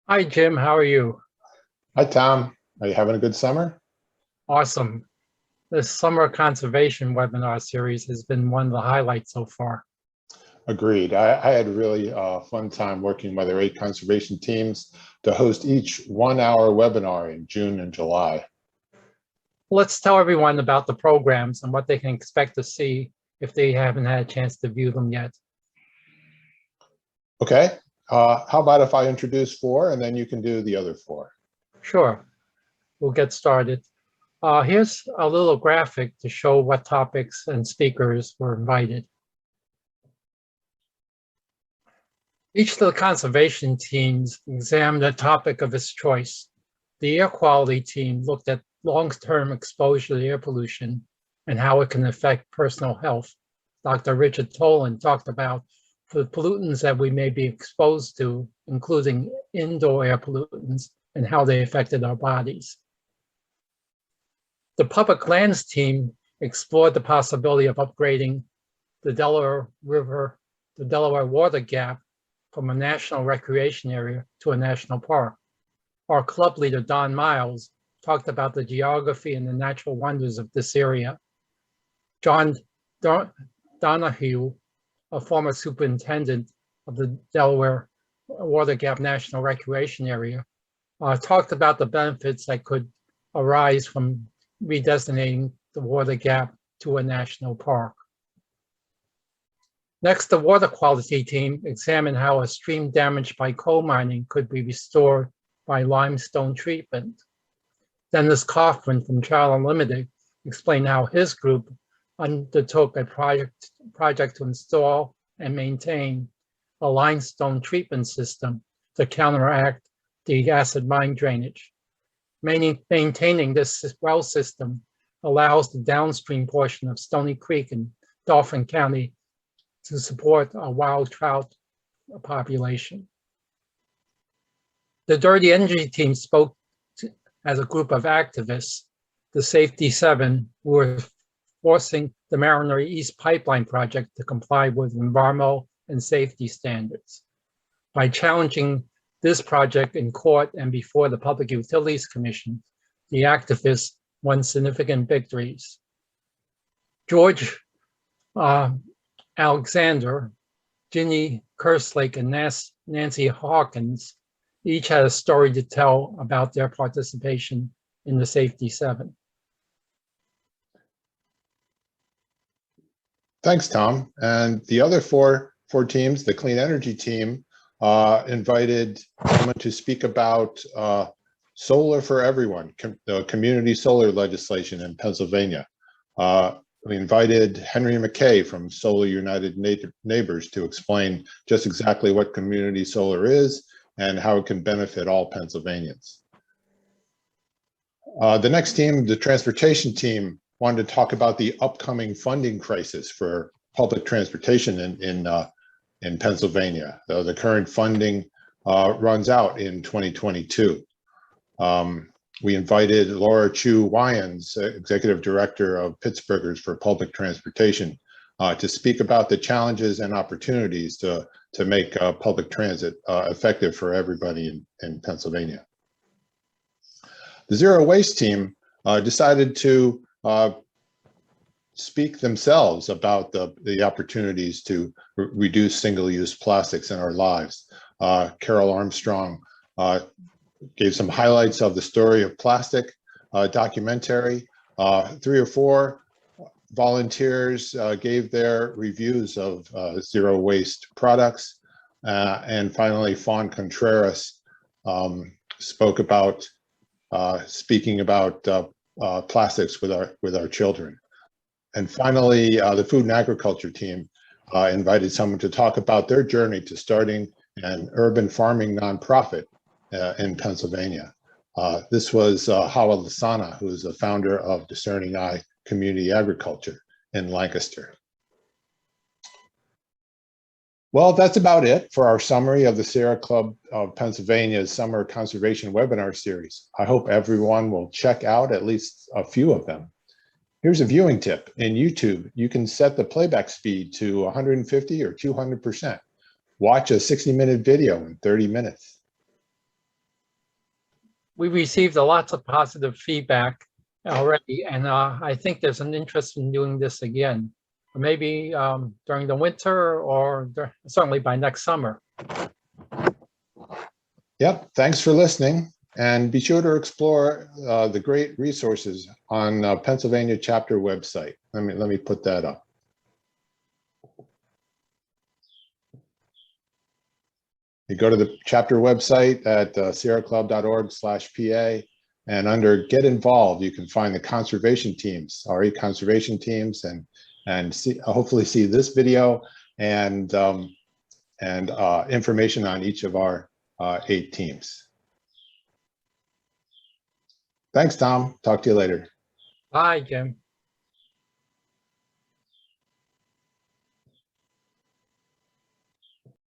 Hi, Jim. How are you? Hi, Tom. Are you having a good summer? Awesome. This summer conservation webinar series has been one of the highlights so far. Agreed. I had a really fun time working with our 8 conservation teams to host each 1 hour webinar in June and July. Let's tell everyone about the programs and what they can expect to see if they haven't had a chance to view them yet. Okay. How about if I introduce 4 and then you can do the other 4? Sure, we'll get started. Here's a little graphic to show what topics and speakers were invited. Each of the conservation teams examined a topic of its choice. The air quality team looked at long-term exposure to air pollution and how it can affect personal health. Dr. Richard Tolan talked about the pollutants that we may be exposed to, including indoor air pollutants and how they affected our bodies. The public lands team explored the possibility of upgrading the Delaware River, the Delaware Water Gap, from a national recreation area to a national park. Our club leader, Don Miles, talked about the geography and the natural wonders of this area. John Donahue, a former superintendent of the Delaware Water Gap National Recreation Area, talked about the benefits that could arise from redesignating the water gap to a national park. Next, the water quality team examined how a stream damaged by coal mining could be restored by limestone treatment. Dennis Kaufman from Child Unlimited explained how his group undertook a project to install and maintain a limestone treatment system to counteract the acid mine drainage. Maintaining this well system allows the downstream portion of Stony Creek in Dauphin County to support a wild trout population. The Dirty Energy team spoke as a group of activists, the Safety 7, who were forcing the Mariner East Pipeline project to comply with environmental and safety standards. By challenging this project in court and before the Public Utilities Commission, the activists won significant victories. George Alexander, Ginny Kerslake, and Nancy Hawkins each had a story to tell about their participation in the Safety 7. Thanks, Tom. And the other four teams, the Clean Energy team, invited someone to speak about solar for everyone, the community solar legislation in Pennsylvania. We invited Henry McKay from Solar United Neighbors to explain just exactly what community solar is and how it can benefit all Pennsylvanians. The next team, the transportation team, wanted to talk about the upcoming funding crisis for public transportation in Pennsylvania. The current funding runs out in 2022. We invited Laura Chu Wyans, Executive Director of Pittsburghers for Public Transportation, to speak about the challenges and opportunities to make public transit effective for everybody in Pennsylvania. The Zero Waste team decided to speak themselves about the opportunities to reduce single-use plastics in our lives. Carol Armstrong gave some highlights of the story of plastic documentary. 3 or 4 volunteers gave their reviews of zero waste products. And finally, Fawn Contreras spoke about speaking about plastics with our children. And finally, the Food and Agriculture team invited someone to talk about their journey to starting an urban farming nonprofit in Pennsylvania. This was Hawa Lasana, who is the founder of Discerning Eye Community Agriculture in Lancaster. Well, that's about it for our summary of the Sierra Club of Pennsylvania's Summer Conservation Webinar Series. I hope everyone will check out at least a few of them. Here's a viewing tip. In YouTube, you can set the playback speed to 150 or 200%. Watch a 60-minute video in 30 minutes. we received a lots of positive feedback already, and I think there's an interest in doing this again. Maybe during the winter or certainly by next summer. Yep, thanks for listening. And be sure to explore the great resources on Pennsylvania chapter website. Let me put that up. You go to the chapter website at sierraclub.org/PA, and under Get Involved, you can find the conservation teams, RE conservation teams, and hopefully see this video and information on each of our 8 teams. Thanks, Tom. Talk to you later. Bye, Jim.